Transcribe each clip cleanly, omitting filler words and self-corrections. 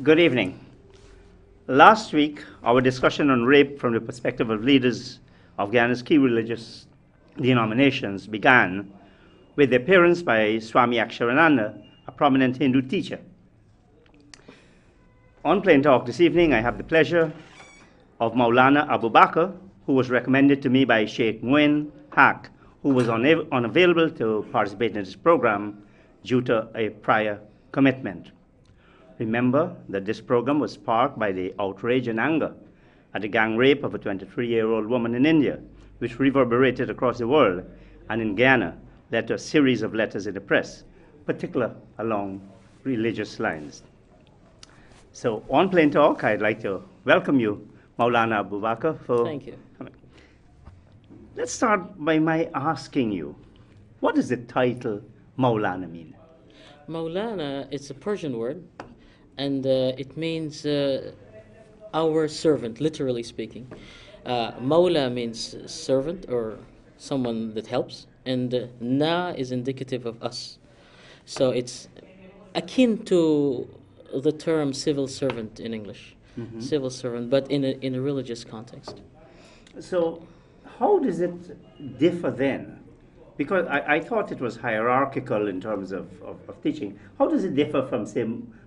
Good evening. Last week, our discussion on rape from the perspective of leaders of Guyana's key religious denominations began with the appearance by Swami Aksharananda, a prominent Hindu teacher. On Plain Talk this evening, I have the pleasure of Maulana Abu Bakr, who was recommended to me by Sheikh Muin Haq, who was unavailable to participate in this program due to a prior commitment. Remember that this program was sparked by the outrage and anger at the gang rape of a 23-year-old woman in India, which reverberated across the world and in Guyana led to a series of letters in the press, particularly along religious lines. So on Plain Talk, I'd like to welcome you, Maulana Abu Bakr, for Thank you. coming. Let's start by my asking you, what does the title Maulana mean? Maulana, it's a Persian word, and it means our servant, literally speaking. Maula means servant or someone that helps, and Na is indicative of us. So it's akin to the term civil servant in English, civil servant, but in a religious context. So how does it differ then? Because I thought it was hierarchical in terms of teaching. How does it differ from, say,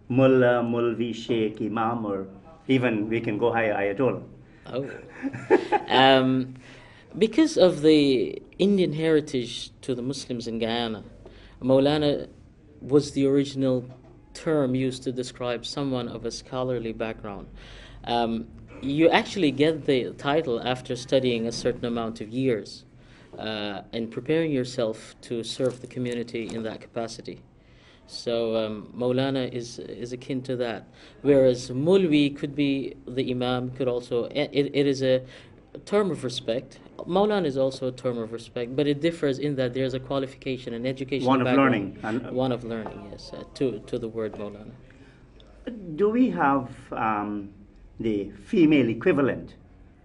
Mullah, Mulvi, Sheikh, Imam, or even we can go higher, Ayatollah? Oh. Because of the Indian heritage to the Muslims in Guyana, Maulana was the original term used to describe someone of a scholarly background. You actually get the title after studying a certain amount of years and preparing yourself to serve the community in that capacity. So Maulana is akin to that. Whereas Mulvi could be the Imam, could also, it is a term of respect. Maulana is also a term of respect, but it differs in that there's a qualification, an educational One of background. learning. One of learning, yes, to the word Maulana. Do we have the female equivalent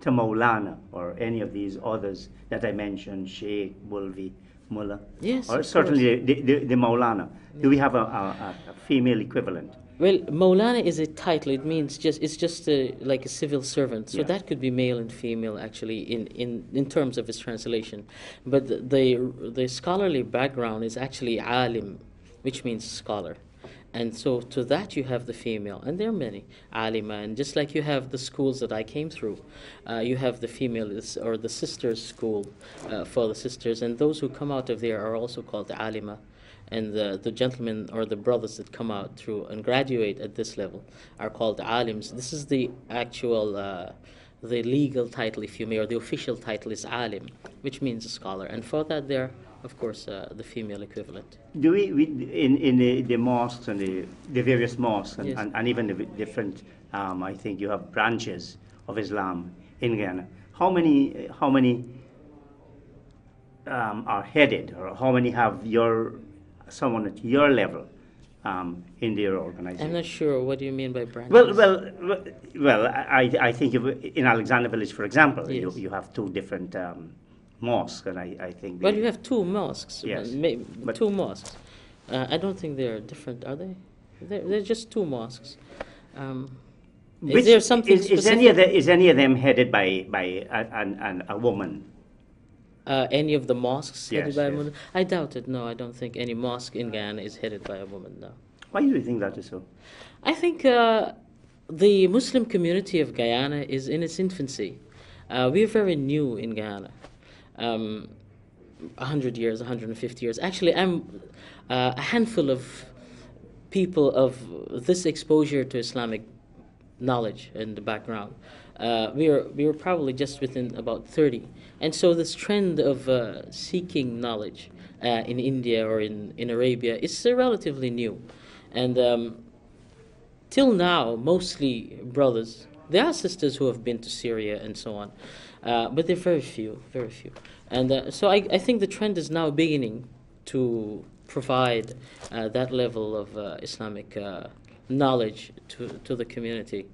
to Maulana or any of these others that I mentioned, Sheikh, Mulvi, Mullah? Yes, Or of certainly the Maulana. Do we have a female equivalent? Well, Maulana is a title. It means it's just like a civil servant. So Yeah. that could be male and female actually in terms of its translation. But the scholarly background is actually alim, which means scholar. And so to that you have the female, and there are many, alima, and just like you have the schools that I came through, you have the female or the sisters school for the sisters, and those who come out of there are also called alima. And the gentlemen or the brothers that come out through and graduate at this level are called alims. This is the actual, the legal title, if you may, or the official title is alim, which means a scholar. And for that there, of course, the female equivalent. Do we in the mosques and the various mosques and, Yes. and even the different, I think you have branches of Islam in Guyana. How many are headed, or how many have someone at your level in their organization? I'm not sure. What do you mean by branches? Well. I think in Alexander Village, for example, Yes. you have two different mosques, and I think. Well, you have two mosques. Yes, but- Two mosques. I don't think they're different, are they? They're just two mosques. Is there something is any of them headed by a woman? Any of the mosques headed Yes, by a yes. woman? I doubt it. No, I don't think any mosque in Guyana is headed by a woman. No. Why do you think that is so? I think the Muslim community of Guyana is in its infancy. We're very new in Guyana. 100 years, 150 years. Actually, I'm a handful of people of this exposure to Islamic knowledge and background. We were probably just within about 30. And so this trend of seeking knowledge in India or in Arabia is relatively new. And till now, mostly brothers. There are sisters who have been to Syria and so on, but they're very few, very few. And so I think the trend is now beginning to provide that level of Islamic knowledge to the community.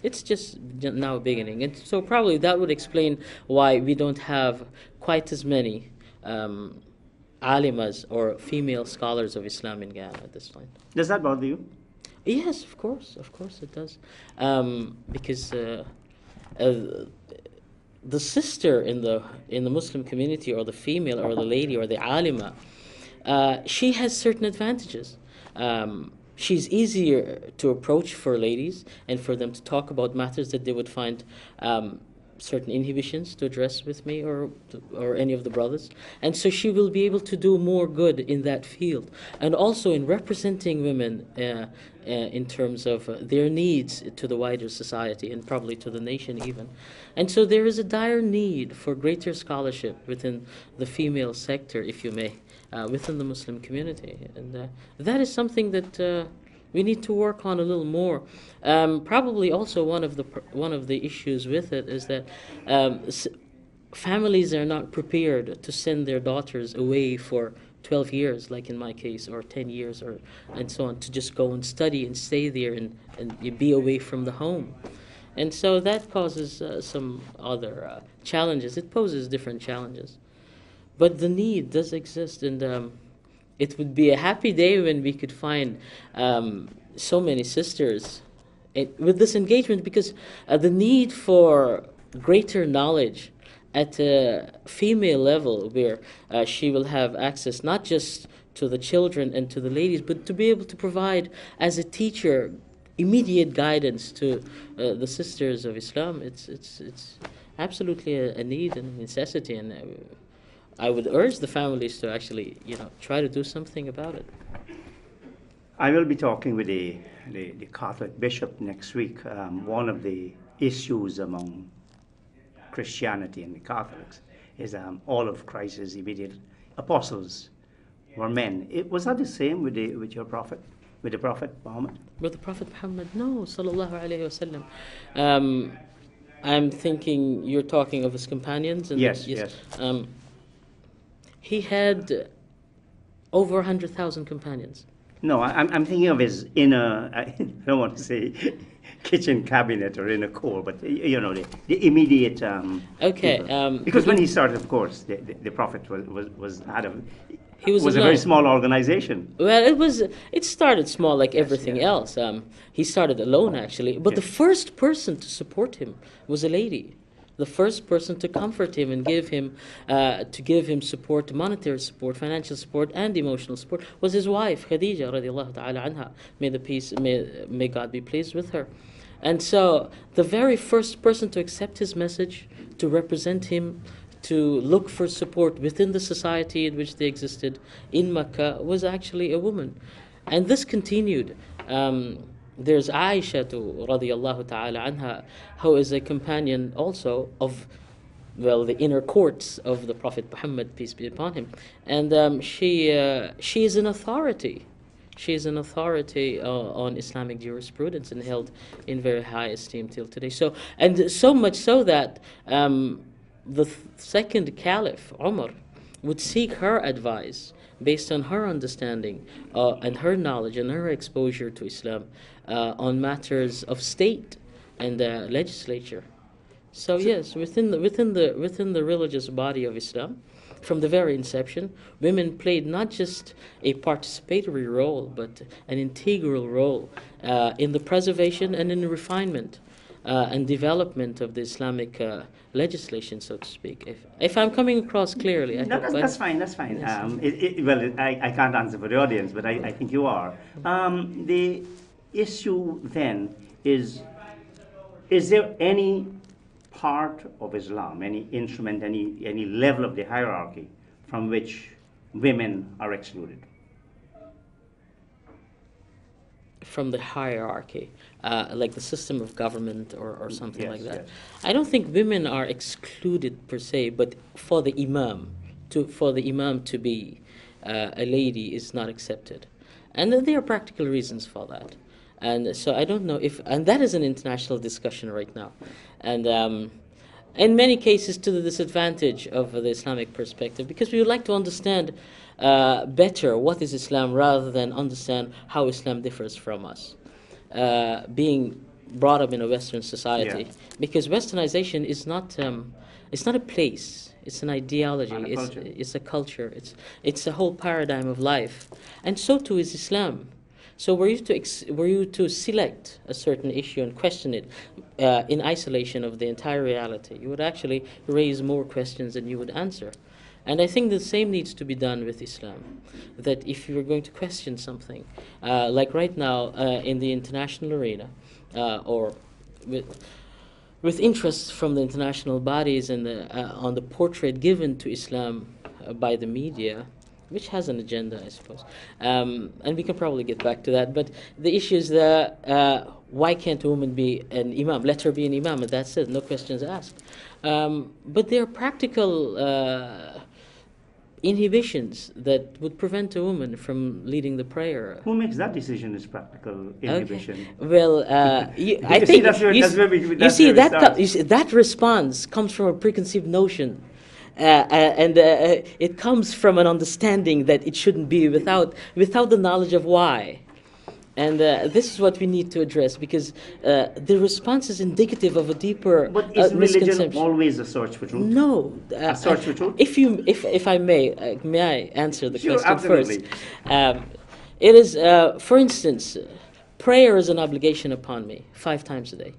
It's just now beginning. And so probably that would explain why we don't have quite as many alimas or female scholars of Islam in Guyana at this point. Does that bother you? Yes, of course it does, because uh, the sister in the Muslim community, or the female, or the lady, or the alima, she has certain advantages. She's easier to approach for ladies, and for them to talk about matters that they would find certain inhibitions to address with me, or any of the brothers. And so she will be able to do more good in that field, and also in representing women in terms of their needs to the wider society, and probably to the nation even. And so there is a dire need for greater scholarship within the female sector, if you may, within the Muslim community. And that is something that we need to work on a little more. Probably also one of the issues with it is that families are not prepared to send their daughters away for 12 years, like in my case, or 10 years, or and so on, to just go and study and stay there, and be away from the home. And so that causes some other challenges. It poses different challenges. But the need does exist, and it would be a happy day when we could find so many sisters with this engagement, because the need for greater knowledge at a female level, where she will have access not just to the children and to the ladies, but to be able to provide, as a teacher, immediate guidance to the sisters of Islam. It's absolutely a need and a necessity, and I would urge the families to actually, try to do something about it. I will be talking with the Catholic bishop next week. One of the issues among Christianity and the Catholics is all of Christ's immediate apostles were men. Was that the same with your prophet, with the Prophet Muhammad? With the Prophet Muhammad, no, sallallahu alaihi wasallam. I'm thinking you're talking of his companions. And yes. He had over 100,000 companions. No, I'm thinking of his inner, I don't want to say kitchen cabinet or inner core, but the immediate. Okay. Because when he started, of course, the Prophet was he was a very small organization. Well, it started small, like everything else. He started alone, actually, but the first person to support him was a lady. The first person to comfort him and give him support, monetary support, financial support, and emotional support was his wife, Khadija radiallahu ta'ala anha. May God be pleased with her. And so the very first person to accept his message, to represent him, to look for support within the society in which they existed in Mecca, was actually a woman. And this continued. There's Aisha radiallahu ta'ala anha, who is a companion also of, the inner courts of the Prophet Muhammad, peace be upon him. And she is an authority. She is an authority on Islamic jurisprudence, and held in very high esteem till today. And so much so that the second caliph, Umar, would seek her advice based on her understanding and her knowledge and her exposure to Islam on matters of state and legislature. So yes, within the religious body of Islam, from the very inception, women played not just a participatory role, but an integral role in the preservation and in the refinement and development of the Islamic legislation, so to speak. If I'm coming across clearly, that's fine. That's fine. Yes. I can't answer for the audience, but I think you are. The issue then is there any part of Islam, any instrument, any level of the hierarchy from which women are excluded? From the hierarchy, like the system of government or something like that. Yes. I don't think women are excluded per se, but for the imam to be a lady is not accepted, and there are practical reasons for that. And so I don't know and that is an international discussion right now, and in many cases to the disadvantage of the Islamic perspective, because we would like to understand better what is Islam, rather than understand how Islam differs from us. Being brought up in a Western society, because Westernization is not it's not a place, it's an ideology, it's a culture, it's a whole paradigm of life, and so too is Islam. So were you to select a certain issue and question it in isolation of the entire reality, you would actually raise more questions than you would answer. And I think the same needs to be done with Islam. That if you're going to question something, like right now in the international arena, or with interest from the international bodies and on the portrait given to Islam by the media, which has an agenda, I suppose. And we can probably get back to that. But the issue is that why can't a woman be an imam? Let her be an imam, and that's it, no questions asked. But there are practical inhibitions that would prevent a woman from leading the prayer. Who makes that decision is practical inhibition? Okay. Well, I think you see that response comes from a preconceived notion. And it comes from an understanding that it shouldn't be without the knowledge of why. And this is what we need to address, because the response is indicative of a deeper But is religion misconception. Always a search for truth? No. A search for truth? If I may I answer the Sure, question absolutely. first? It is, for instance, prayer is an obligation upon me 5 times a day.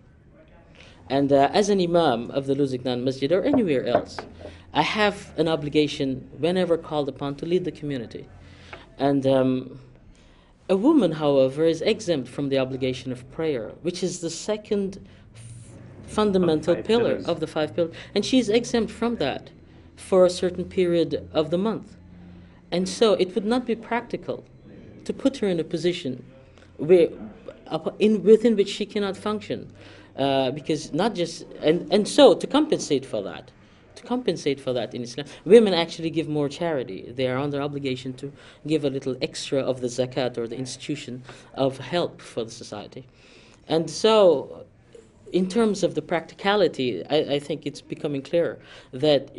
And as an imam of the Luzignan Masjid or anywhere else, I have an obligation whenever called upon to lead the community. And a woman, however, is exempt from the obligation of prayer, which is the second fundamental pillar of the 5 pillars. And she's exempt from that for a certain period of the month. And so it would not be practical to put her in a position within which she cannot function. Because not just, and so to compensate for that in Islam, women actually give more charity. They are under obligation to give a little extra of the zakat, or the institution of help for the society. And so in terms of the practicality, I think it's becoming clearer that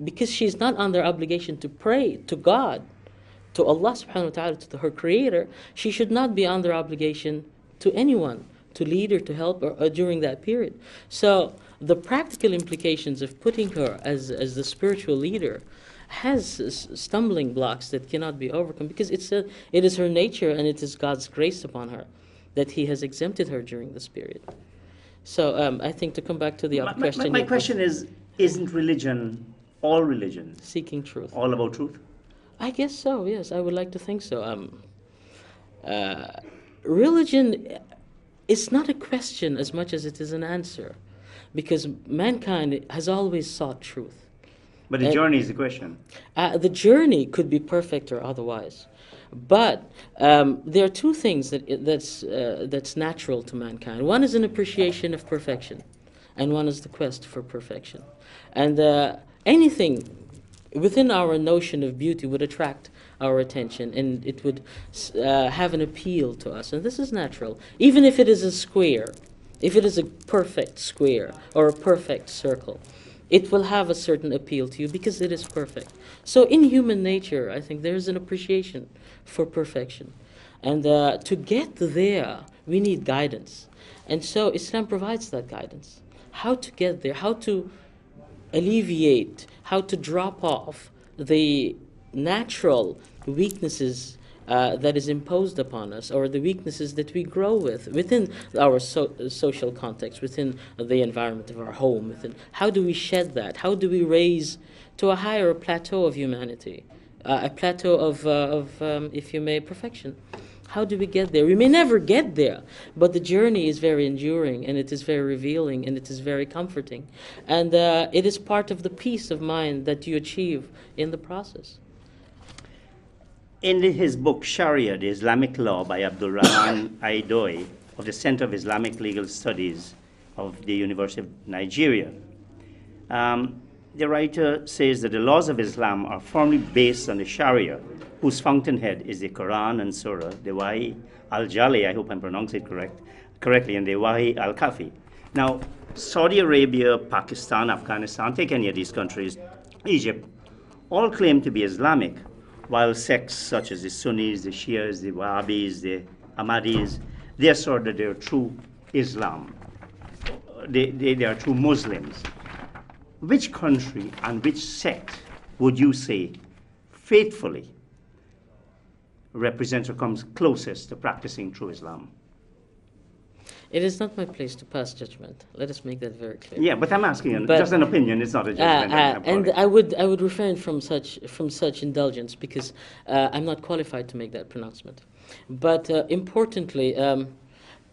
because she's not under obligation to pray to God, to Allah subhanahu wa ta'ala, to her creator, she should not be under obligation to anyone, to lead her, to help her during that period. So the practical implications of putting her as the spiritual leader has stumbling blocks that cannot be overcome, because it is her nature, and it is God's grace upon her that He has exempted her during this period. So I think to come back to the other question. My question is, isn't religion, all religions, seeking truth, all about truth? I guess so, yes. I would like to think so. Religion is not a question as much as it is an answer, because mankind has always sought truth. But the journey is the question. The journey could be perfect or otherwise. But there are 2 things that's natural to mankind. One is an appreciation of perfection, and one is the quest for perfection. And anything within our notion of beauty would attract our attention, and it would have an appeal to us. And this is natural. Even if it is a square, if it is a perfect square or a perfect circle, it will have a certain appeal to you because it is perfect. So in human nature, I think there is an appreciation for perfection. And to get there, we need guidance. And so Islam provides that guidance. How to get there, how to alleviate, how to drop off the natural weaknesses that is imposed upon us, or the weaknesses that we grow within our social context, within the environment of our home. How do we shed that? How do we raise to a higher plateau of humanity, a plateau of if you may, perfection? How do we get there? We may never get there, but the journey is very enduring, and it is very revealing, and it is very comforting. And it is part of the peace of mind that you achieve in the process. In his book, Sharia, the Islamic Law, by Abdul Rahman Aidoy of the Center of Islamic Legal Studies of the University of Nigeria, the writer says that the laws of Islam are firmly based on the Sharia, whose fountainhead is the Quran and Surah, the Wahi al-Jali, I hope I'm pronouncing it correctly, and the Wahi al-Kafi. Now, Saudi Arabia, Pakistan, Afghanistan, take any of these countries, Egypt, all claim to be Islamic, while sects such as the Sunnis, the Shias, the Wahhabis, the Ahmadis, they assert that they are true Islam. They are true Muslims. Which country and which sect would you say faithfully represents or comes closest to practicing true Islam? It is not my place to pass judgment. Let us make that very clear. Yeah, but I'm asking you, But- just an opinion, it's not a judgment. and I would refrain from such indulgence because I'm not qualified to make that pronouncement. But importantly,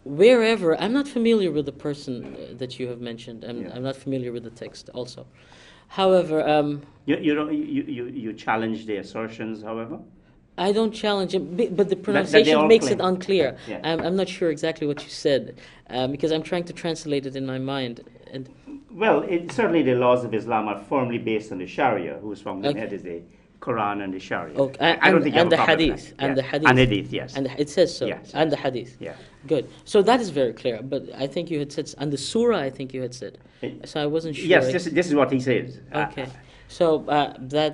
wherever I'm not familiar with the person that you have mentioned, I'm not familiar with the text also. However, you challenge the assertions, however? I don't challenge it, but the they pronunciation all makes claim. it unclear. Yeah. I'm not sure exactly what you said because I'm trying to translate it in my mind. And Well, certainly the laws of Islam are firmly based on the Sharia, whose founding Okay. head is the Quran and the Sharia. okay, I don't think you have and a the problem with hadith, that. and Yeah. the hadith, And hadith, yes. and it says so, Yes, and the yes. hadith. Yeah. Good. So that is very clear. But I think you had said, and the surah, I think you had said. So I wasn't sure. Yes, this is what he says. Okay. So that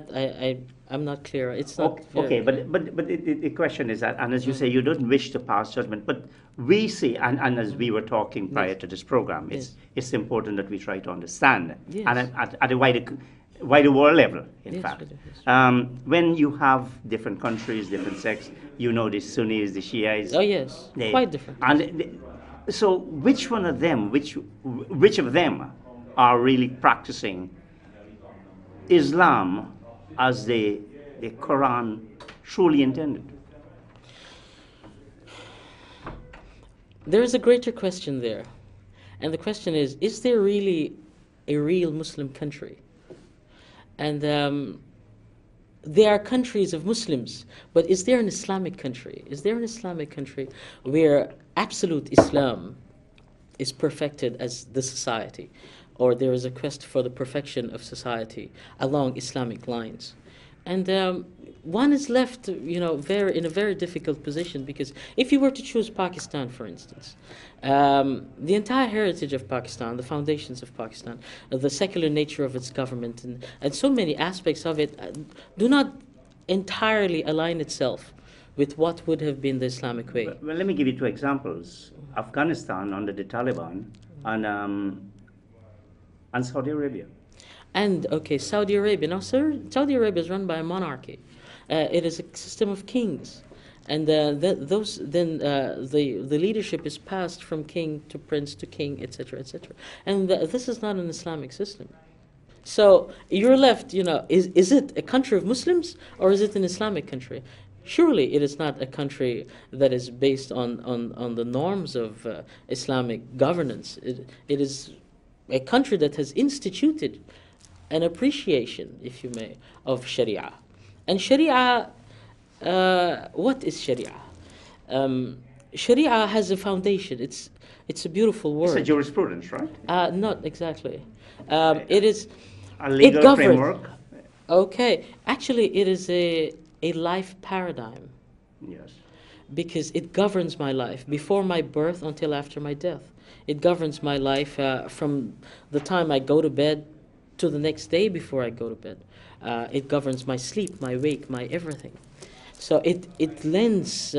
I'm not clear. It's not. Okay, very but the question is that, and as you say, you don't wish to pass judgment, but we see, and as we were talking prior to this program, it's important that we try to understand, Yes. and at a wider world level, in Yes, fact. we do, yes. When you have different countries, different sects, you know the Sunnis, the Shiites. Oh yes, quite different. So which one of them, which of them are really practicing Islam as the Quran truly intended? There is a greater question there, and the question is there really a real Muslim country? And there are countries of Muslims, but is there an Islamic country? Is there an Islamic country where absolute Islam is perfected as the society, or there is a quest for the perfection of society along Islamic lines? And one is left, in a very difficult position, because if you were to choose Pakistan, for instance, the entire heritage of Pakistan, the foundations of Pakistan, the secular nature of its government, and so many aspects of it do not entirely align itself with what would have been the Islamic way. Well, let me give you two examples. Afghanistan under the Taliban and Saudi Arabia. And, okay, Saudi Arabia. Now, Saudi Arabia is run by a monarchy. It is a system of kings. And the leadership is passed from king to prince to king, etc., etc. And this is not an Islamic system. So you're left, is it a country of Muslims or is it an Islamic country? Surely it is not a country that is based on the norms of Islamic governance. It is a country that has instituted an appreciation, if you may, of Sharia. And Sharia, what is Sharia? Sharia has a foundation. It's a beautiful word. It's a jurisprudence, right? Not exactly. It is A legal it governs. framework. Okay, actually, it is a life paradigm, Yes. because it governs my life before my birth until after my death. It governs my life from the time I go to bed to the next day before I go to bed. It governs my sleep, my wake, my everything. So it lends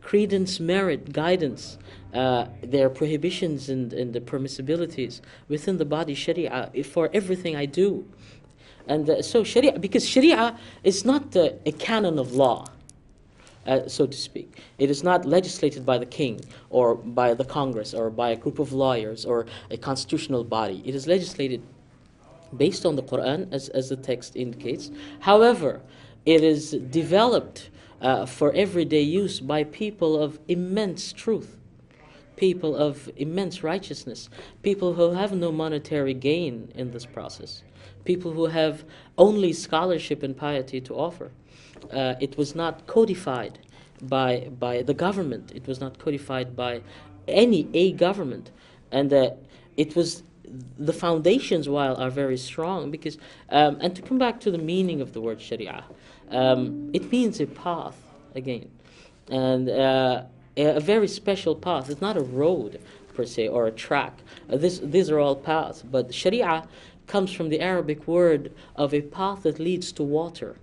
credence, merit, guidance. There are prohibitions and the permissibilities within the body Sharia for everything I do. And so Sharia, because Sharia is not a canon of law, so to speak. It is not legislated by the king or by the Congress or by a group of lawyers or a constitutional body. It is legislated based on the Quran, as the text indicates. However, it is developed for everyday use by people of immense truth, people of immense righteousness, people who have no monetary gain in this process, people who have only scholarship and piety to offer. It was not codified by the government. It was not codified by a government. And it was the foundations, while are very strong, because and to come back to the meaning of the word Sharia, it means a path again, and a very special path. It's not a road per se or a track. These are all paths, but Sharia comes from the Arabic word of a path that leads to water.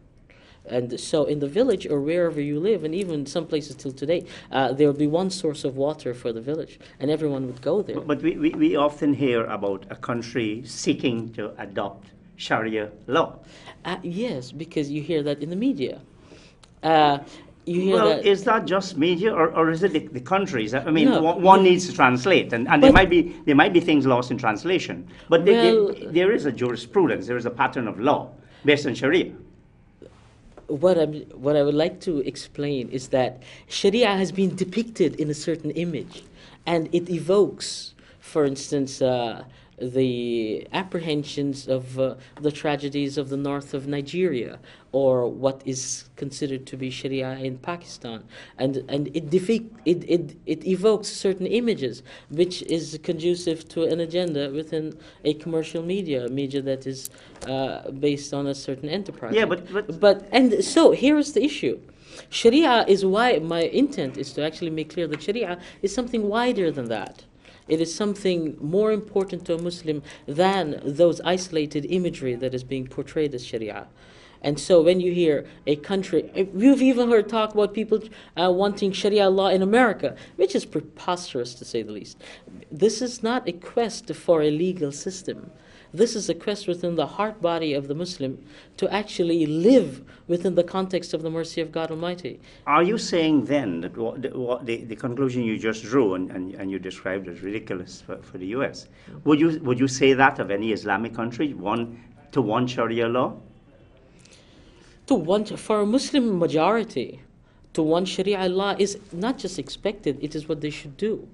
And so in the village or wherever you live, and even some places till today, there will be one source of water for the village, and everyone would go there. But we often hear about a country seeking to adopt Sharia law. Yes, because you hear that in the media. you hear Well, that. is that just media, or is it the countries? I mean, No, one needs to translate, and but there might be things lost in translation. But well, there is a jurisprudence, there is a pattern of law based on Sharia. what I would like to explain is that Sharia has been depicted in a certain image, and it evokes, for instance, the apprehensions of the tragedies of the north of Nigeria, or what is considered to be Sharia in Pakistan, and it evokes certain images, which is conducive to an agenda within a commercial media, a media that is based on a certain enterprise. Yeah, but And so here's the issue. Sharia is why my intent is to actually make clear that Sharia is something wider than that. It is something more important to a Muslim than those isolated imagery that is being portrayed as Sharia. And so when you hear a country, we've even heard talk about people wanting Sharia law in America, which is preposterous to say the least. This is not a quest for a legal system. This is a quest within the heart body of the Muslim to actually live within the context of the mercy of God Almighty. are you saying then that the conclusion you just drew and you described as ridiculous for the U.S. Would you say that of any Islamic country, one Sharia law? For a Muslim majority, to want Sharia law is not just expected, it is what they should do.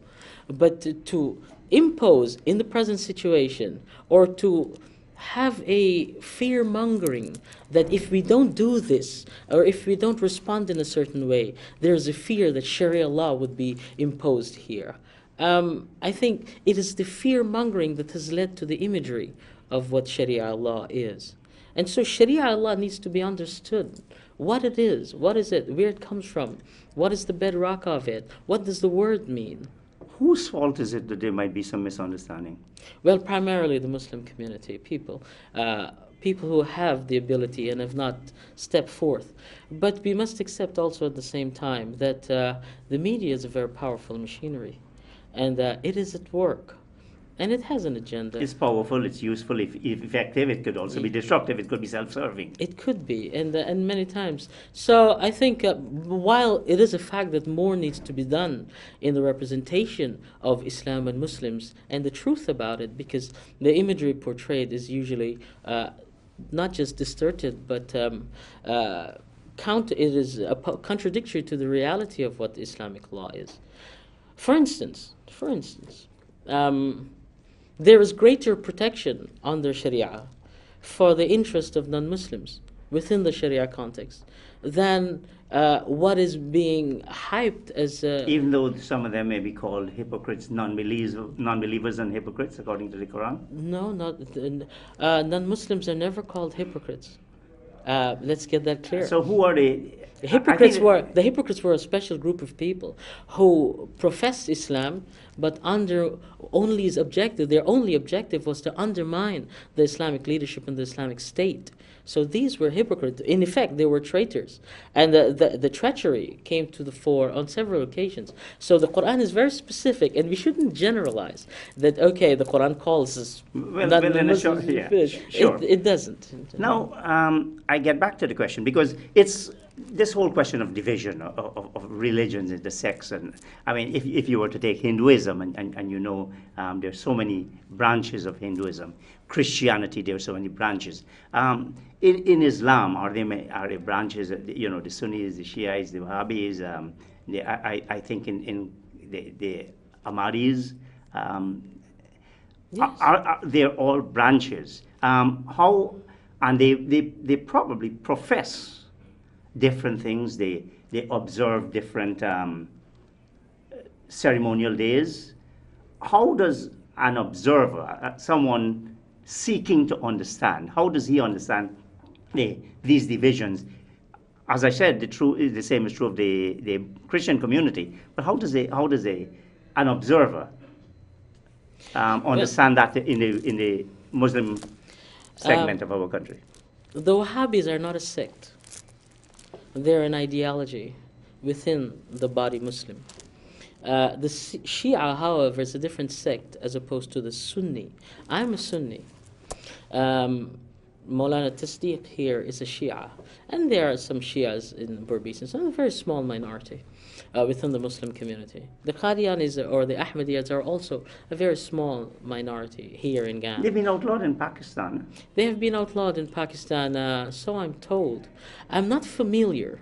But to impose in the present situation, or to have a fear mongering that if we don't do this, or if we don't respond in a certain way, there's a fear that Sharia law would be imposed here. I think it is the fear mongering that has led to the imagery of what Sharia law is. And so Sharia law needs to be understood. What it is, what is it, where it comes from, what is the bedrock of it, what does the word mean? Whose fault is it that there might be some misunderstanding? Well, primarily the Muslim community, people who have the ability and have not stepped forth. But we must accept also at the same time that the media is a very powerful machinery, and it is at work. And it has an agenda. It's powerful, it's useful, if effective. It could also be destructive, it could be self-serving. It could be, and many times. So I think while it is a fact that more needs to be done in the representation of Islam and Muslims and the truth about it, because the imagery portrayed is usually not just distorted, but it is contradictory to the reality of what Islamic law is. For instance, there is greater protection under Sharia for the interest of non-Muslims within the Sharia context than what is being hyped as... Even though some of them may be called hypocrites, non-believers and hypocrites, according to the Quran? No, non-Muslims are never called hypocrites. Let's get that clear. So who are they? The hypocrites were a special group of people who professed Islam, but their only objective was to undermine the Islamic leadership and the Islamic State. So these were hypocrites. In effect, they were traitors. And the treachery came to the fore on several occasions. So the Quran is very specific, and we shouldn't generalize that, okay, the Quran calls us non-Muslims. Sure. It doesn't. Now, I get back to the question, because it's this whole question of division of religions into sects. And I mean, if you were to take Hinduism, and there's so many branches of Hinduism, Christianity, there are so many branches. In Islam, are there branches? The Sunnis, the Shiites, the Wahhabis. I think in the Ahmadis. Yes. They're all branches. And they probably profess different things. They observe different ceremonial days. How does an observer, someone seeking to understand, how does he understand these divisions? As I said, the same is true of the Christian community. But how does an observer understand that in the Muslim segment of our country? The Wahhabis are not a sect. They're an ideology within the body Muslim. The Shia, however, is a different sect as opposed to the Sunni. I'm a Sunni. Maulana Tasdiq here is a Shia, and there are some Shias in Berbice, and some a very small minority within the Muslim community. The Qadianis or the Ahmadiyyas are also a very small minority here in Ghana. They've been outlawed in Pakistan. They have been outlawed in Pakistan, so I'm told. I'm not familiar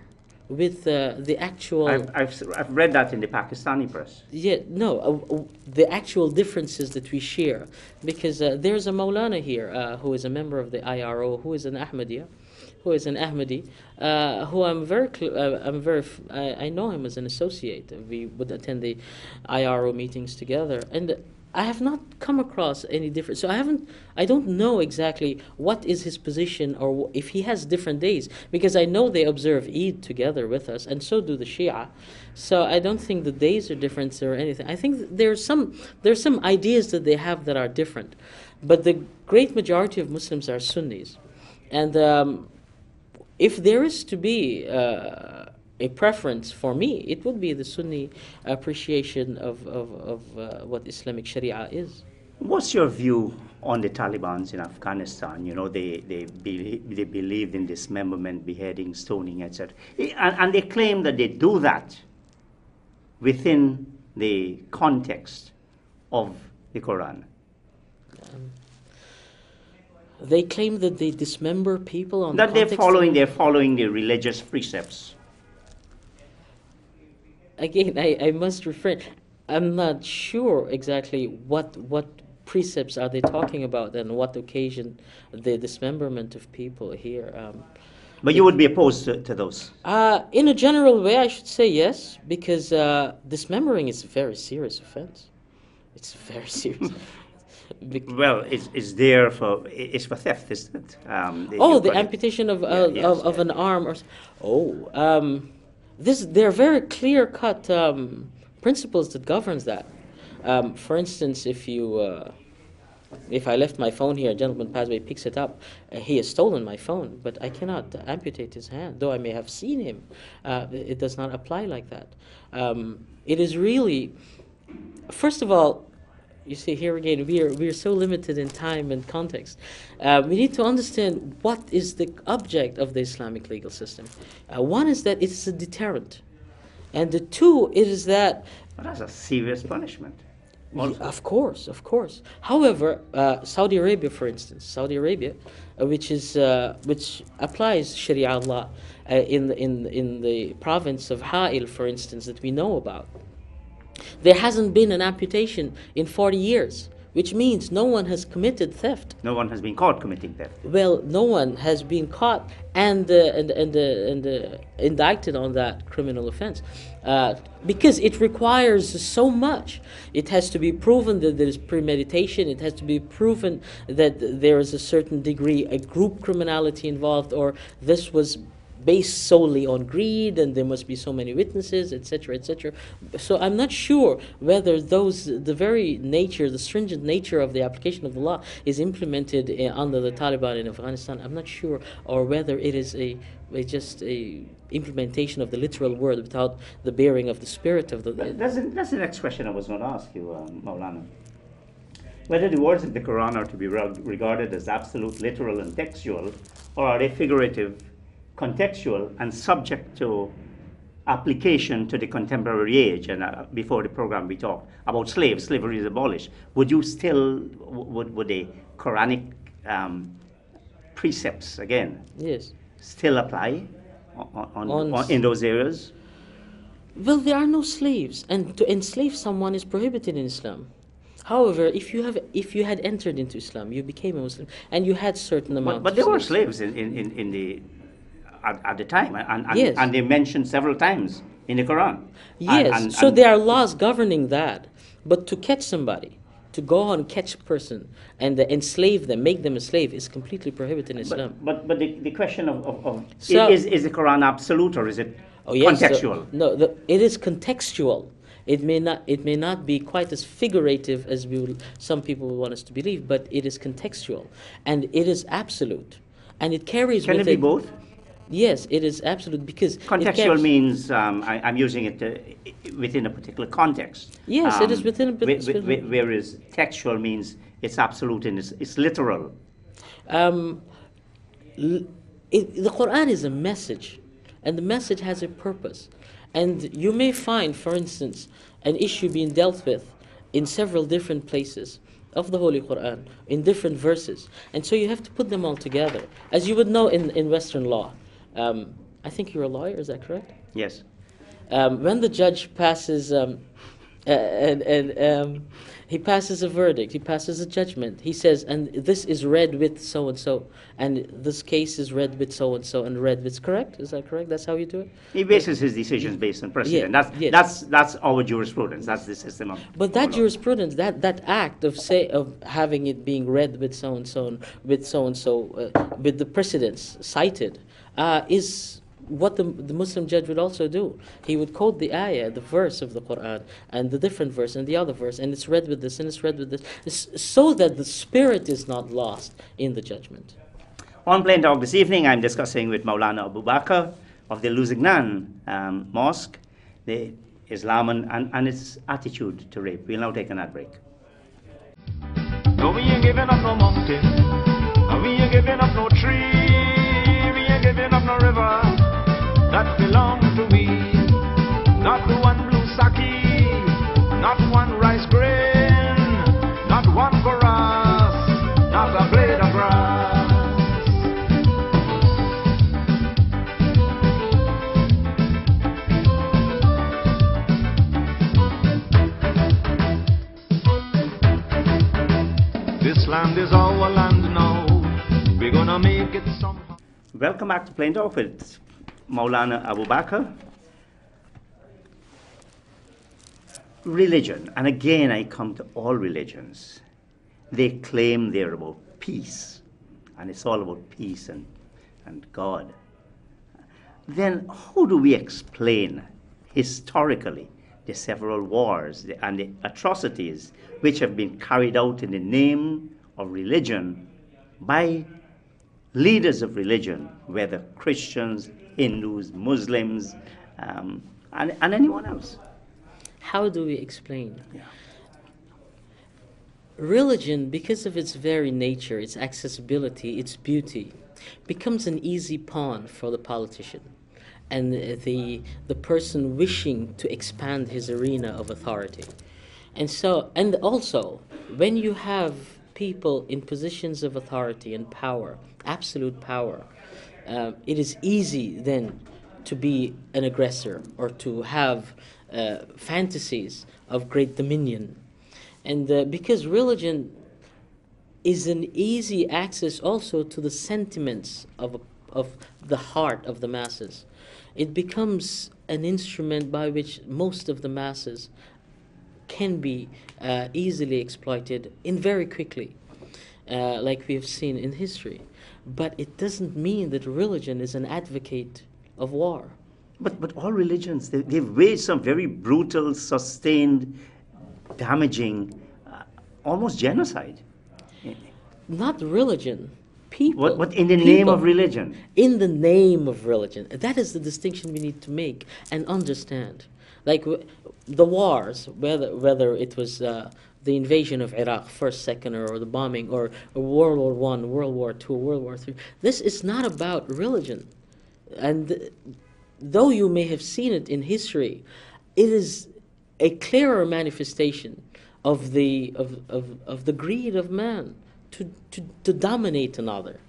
with the actual. I've read that in the Pakistani press. Yeah, no, the actual differences that we share, because there's a Maulana here who is a member of the IRO, who is an Ahmadiyya, who is an Ahmadi, who I know him as an associate. We would attend the IRO meetings together, and I have not come across any difference. So I don't know exactly what is his position or if he has different days, because I know they observe Eid together with us, and so do the Shia. So I don't think the days are different or anything. I think there's some ideas that they have that are different, but the great majority of Muslims are Sunnis, and if there is to be a preference for me, it would be the Sunni appreciation of what Islamic Sharia is. What's your view on the Taliban in Afghanistan? You know, they believed in dismemberment, beheading, stoning, etc. And they claim that they do that within the context of the Quran. They claim that they dismember people on that the they're following the religious precepts. Again, I must refrain. I'm not sure exactly what precepts are they talking about and what occasion the dismemberment of people here. But you would be opposed to those? In a general way, I should say yes, because dismembering is a very serious offense. It's very serious. Well, it's for theft, isn't it? The amputation of an arm, or there are very clear-cut principles that governs that. For instance, if I left my phone here, a gentleman passes by, picks it up, he has stolen my phone, but I cannot amputate his hand, though I may have seen him. It does not apply like that. It is really, first of all, you see, here again, we are so limited in time and context. We need to understand what is the object of the Islamic legal system. One is that it's a deterrent, and the two is that. But that's a serious punishment. Of course. However, Saudi Arabia, for instance, which applies Sharia law in the province of Ha'il, for instance, that we know about. There hasn't been an amputation in 40 years, which means no one has committed theft. No one has been caught committing theft. Well, no one has been caught and indicted on that criminal offense, because it requires so much. It has to be proven that there is premeditation. It has to be proven that there is a certain degree of group criminality involved, or this was based solely on greed, and there must be so many witnesses, etc., etc. So I'm not sure whether the stringent nature of the application of the law is implemented under the Taliban in Afghanistan. I'm not sure, or whether it is just a implementation of the literal word without the bearing of the spirit of the. That's the next question I was going to ask you, Maulana. Whether the words of the Quran are to be regarded as absolute, literal, and textual, or are they figurative, contextual, and subject to application to the contemporary age. And before the program we talked about slavery is abolished. Would the Quranic precepts, again, yes, still apply in those areas? Well, there are no slaves, and to enslave someone is prohibited in Islam. However, if you had entered into Islam, you became a Muslim, and you had certain amount. But there were slaves at the time, yes, and they mentioned several times in the Quran. Yes, so there are laws governing that. But to catch somebody, to go on and catch a person and enslave them, make them a slave, is completely prohibited in Islam. But the question is the Quran absolute, or is it contextual? It is contextual. It may not be quite as figurative as some people want us to believe, but it is contextual, and it is absolute, and it carries. Can it be both? Yes, it is absolute, because contextual means I'm using it within a particular context. Yes, it is within a particular. Whereas textual means it's absolute and it's literal. The Quran is a message, and the message has a purpose. And you may find, for instance, an issue being dealt with in several different places of the Holy Quran, in different verses. And so you have to put them all together. As you would know in Western law, I think you're a lawyer, is that correct? Yes. When the judge passes he passes a verdict, he passes a judgment. He says, and this is read with so and so, and this case is read with so and so, and read with. Correct? Is that correct? That's how you do it. He bases his decisions based on precedent. Yeah, That's our jurisprudence. That's the system of. But that jurisprudence, that act of having it being read with so and so, with so and so, with the precedents cited, is what the Muslim judge would also do. He would quote the ayah, the verse of the Quran, and the different verse, and the other verse, and it's read with this, and it's read with this, so that the spirit is not lost in the judgment. On Plain Talk this evening, I'm discussing with Maulana Abu Bakr of the Luzignan Mosque, the Islam and its attitude to rape. We'll now take an ad break. No, we ain't giving up no mountain, and we ain't giving up no tree, we ain't giving up no river that belong to we. Not the one blue sake, not one rice grain, not one for us, not a blade of grass. This land is our land now, we're gonna make it somehow. Welcome back to Plain Talk with Maulana Abu Bakr. Religion, and again I come to all religions, they claim they're about peace, and it's all about peace and God. Then how do we explain historically the several wars and the atrocities which have been carried out in the name of religion by leaders of religion, whether Christians, Hindus, Muslims, and anyone else? How do we explain? Yeah. Religion, because of its very nature, its accessibility, its beauty, becomes an easy pawn for the politician and the person wishing to expand his arena of authority. And also, when you have people in positions of authority and power, absolute power, it is easy then to be an aggressor or to have fantasies of great dominion. And because religion is an easy access also to the sentiments of the heart of the masses, it becomes an instrument by which most of the masses can be easily exploited in very quickly, like we have seen in history. But it doesn't mean that religion is an advocate of war. But all religions, they've waged some very brutal, sustained, damaging, almost genocide. Not religion. People. What in the name of religion? In the name of religion. That is the distinction we need to make and understand. Like the wars, whether it was the invasion of Iraq, first, second, or the bombing, or World War I, World War II, World War III. This is not about religion. And though you may have seen it in history, it is a clearer manifestation of the greed of man to dominate another.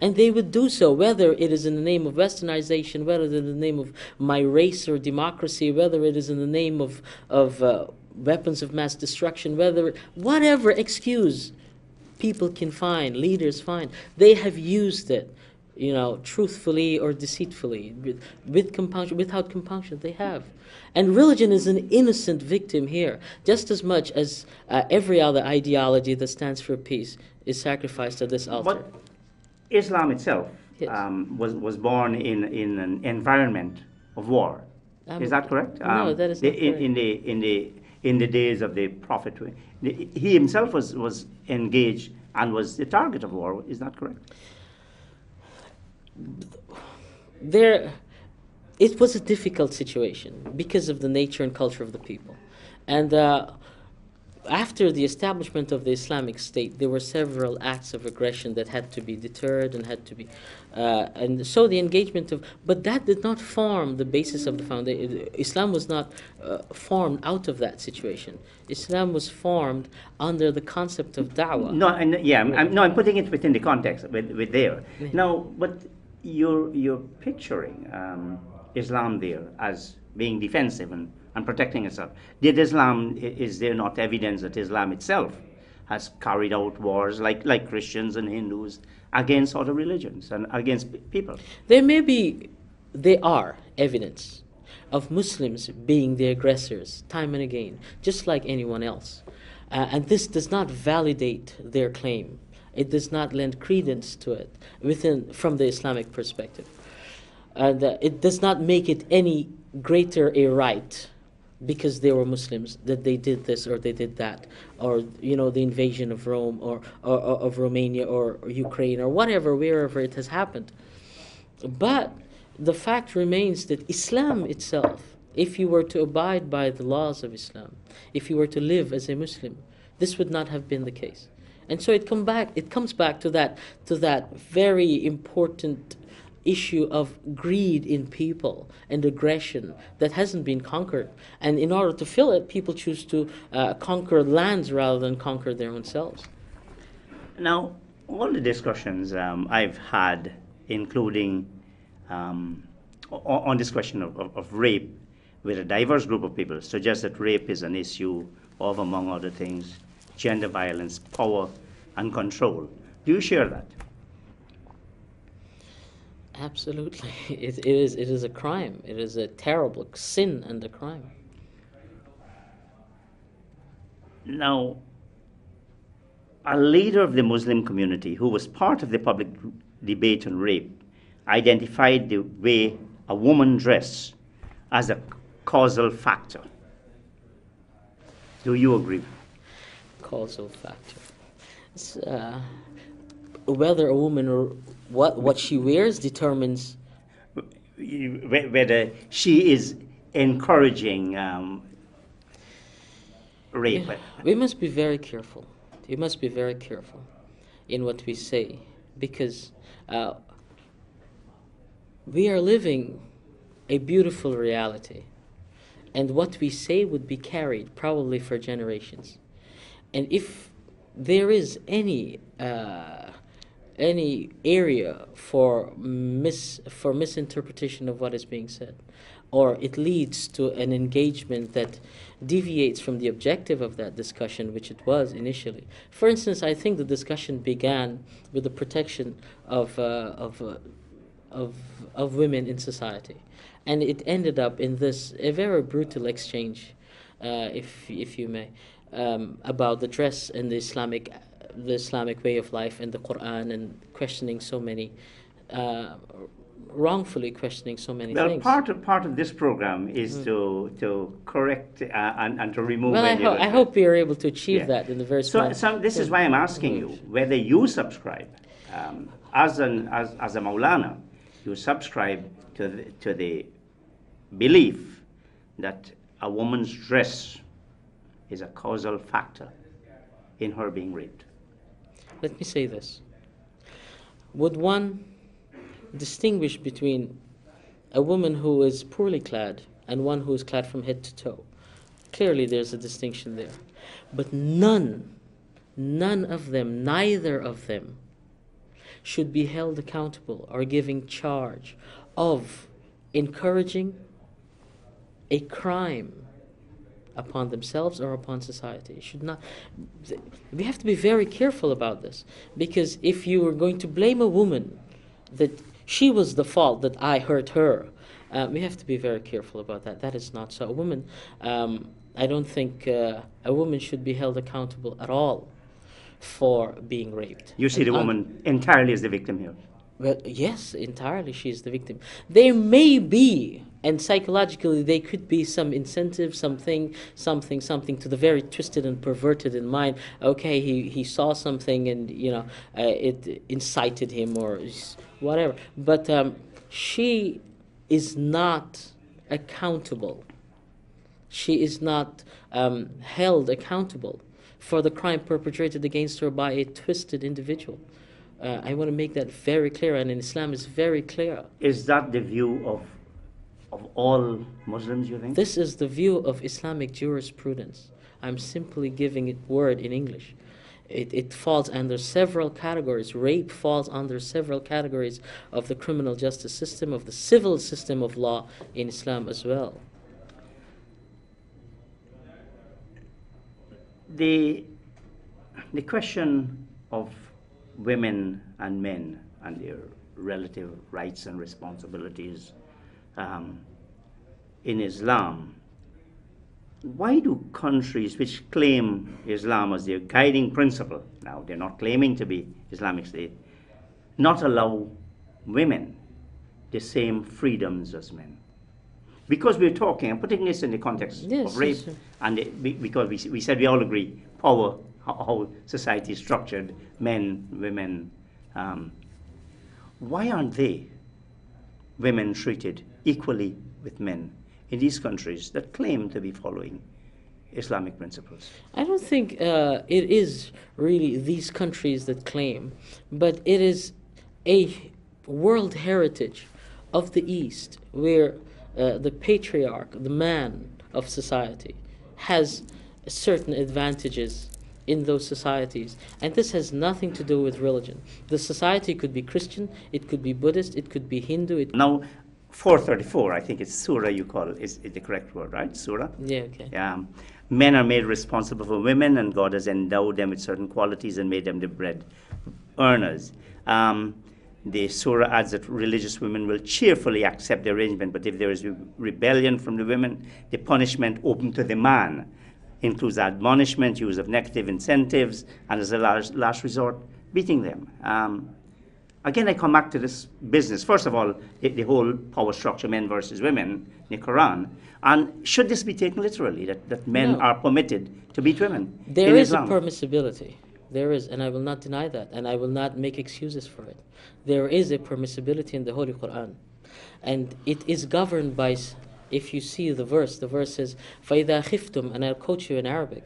And they would do so, whether it is in the name of westernization, whether it is in the name of my race or democracy, whether it is in the name of weapons of mass destruction, whatever excuse people can find, leaders find, they have used it, truthfully or deceitfully, with compunction, without compunction, they have. And religion is an innocent victim here, just as much as every other ideology that stands for peace is sacrificed at this altar. But Islam itself Yes. was born in an environment of war. Is that correct? No, that is not correct. In the days of the Prophet, he himself was engaged and was the target of war. Is that correct? It was a difficult situation because of the nature and culture of the people. And after the establishment of the Islamic State, there were several acts of aggression that had to be deterred and had to be, and so the engagement of, but that did not form the basis of the foundation. Islam was not formed out of that situation. Islam was formed under the concept of da'wah. No, and yeah, I'm putting it within the context with there. Yeah. Now, but you're picturing Islam there as being defensive and protecting itself. Is there not evidence that Islam itself has carried out wars like Christians and Hindus against other religions and against people? There are evidence of Muslims being the aggressors time and again, just like anyone else. And this does not validate their claim. It does not lend credence to it from the Islamic perspective. And it does not make it any greater a right because they were Muslims that they did this or they did that, or the invasion of Rome or of Romania or Ukraine or whatever, wherever it has happened. But the fact remains that Islam itself, if you were to abide by the laws of Islam, if you were to live as a Muslim, this would not have been the case. And so it comes back to that very important issue of greed in people and aggression that hasn't been conquered. And in order to fill it, people choose to conquer lands rather than conquer their own selves. Now, all the discussions I've had, including on this question of rape, with a diverse group of people, suggest that rape is an issue of, among other things, gender violence, power, and control. Do you share that? Absolutely. It is a crime. It is a terrible sin and a crime. Now, a leader of the Muslim community who was part of the public debate on rape identified the way a woman dressed as a causal factor. Do you agree? Causal factor. It's, whether a woman or what she wears determines whether she is encouraging rape. We must be very careful. We must be very careful in what we say, because we are living a beautiful reality, and what we say would be carried probably for generations. And if there is any area for misinterpretation of what is being said, or it leads to an engagement that deviates from the objective of that discussion, which it was initially. For instance, I think the discussion began with the protection of women in society, and it ended up in a very brutal exchange, if you may, about the dress and the Islamic way of life and the Quran, and questioning so many, wrongfully questioning so many things. Well, part of this program is to correct and to remove. Well, I hope we are able to achieve that in the very small. So this is why I'm asking you whether you subscribe, as a Maulana, you subscribe to the belief that a woman's dress is a causal factor in her being raped. Let me say this. Would one distinguish between a woman who is poorly clad and one who is clad from head to toe? Clearly there's a distinction there. But none of them, neither of them, should be held accountable or giving charge of encouraging a crime upon themselves or upon society. It should not. We have to be very careful about this, because if you are going to blame a woman that she was the fault that I hurt her, we have to be very careful about that. That is not so. A woman, I don't think a woman should be held accountable at all for being raped. You see the woman entirely as the victim here? Well, yes, entirely she is the victim. There may be, and psychologically there could be some incentive, something to the very twisted and perverted in mind. Okay, he saw something and it incited him or whatever. But she is not accountable. She is not held accountable for the crime perpetrated against her by a twisted individual. I want to make that very clear, and in Islam it's very clear. Is that the view of all Muslims, you think? This is the view of Islamic jurisprudence. I'm simply giving it word in English. It falls under several categories. Rape falls under several categories of the criminal justice system, of the civil system of law in Islam as well. The question of women and men and their relative rights and responsibilities in Islam, why do countries which claim Islam as their guiding principle, now they're not claiming to be Islamic State, not allow women the same freedoms as men? Because we're talking, I'm putting this in the context of rape, and because we said we all agree, power, how society is structured, men, women. Why aren't women treated equally with men in these countries that claim to be following Islamic principles? I don't think it is really these countries that claim, but it is a world heritage of the East where the patriarch, the man of society, has certain advantages in those societies. And this has nothing to do with religion. The society could be Christian, it could be Buddhist, it could be Hindu. Now, 434, I think it's surah you call it, is the correct word, right? Surah? Yeah, okay. Men are made responsible for women, and God has endowed them with certain qualities and made them the bread earners. The surah adds that religious women will cheerfully accept the arrangement, but if there is rebellion from the women, the punishment open to the man includes admonishment, use of negative incentives, and as a last resort, beating them. Again, I come back to this business. First of all, the whole power structure, men versus women, in the Quran. And should this be taken literally, that men are permitted to beat women? There in is Islam? a permissibility. There is, and I will not deny that, and I will not make excuses for it. There is a permissibility in the Holy Quran. And it is governed by, if you see the verse says, فَإِذَا خِفْتُمْ, and I'll quote you in Arabic,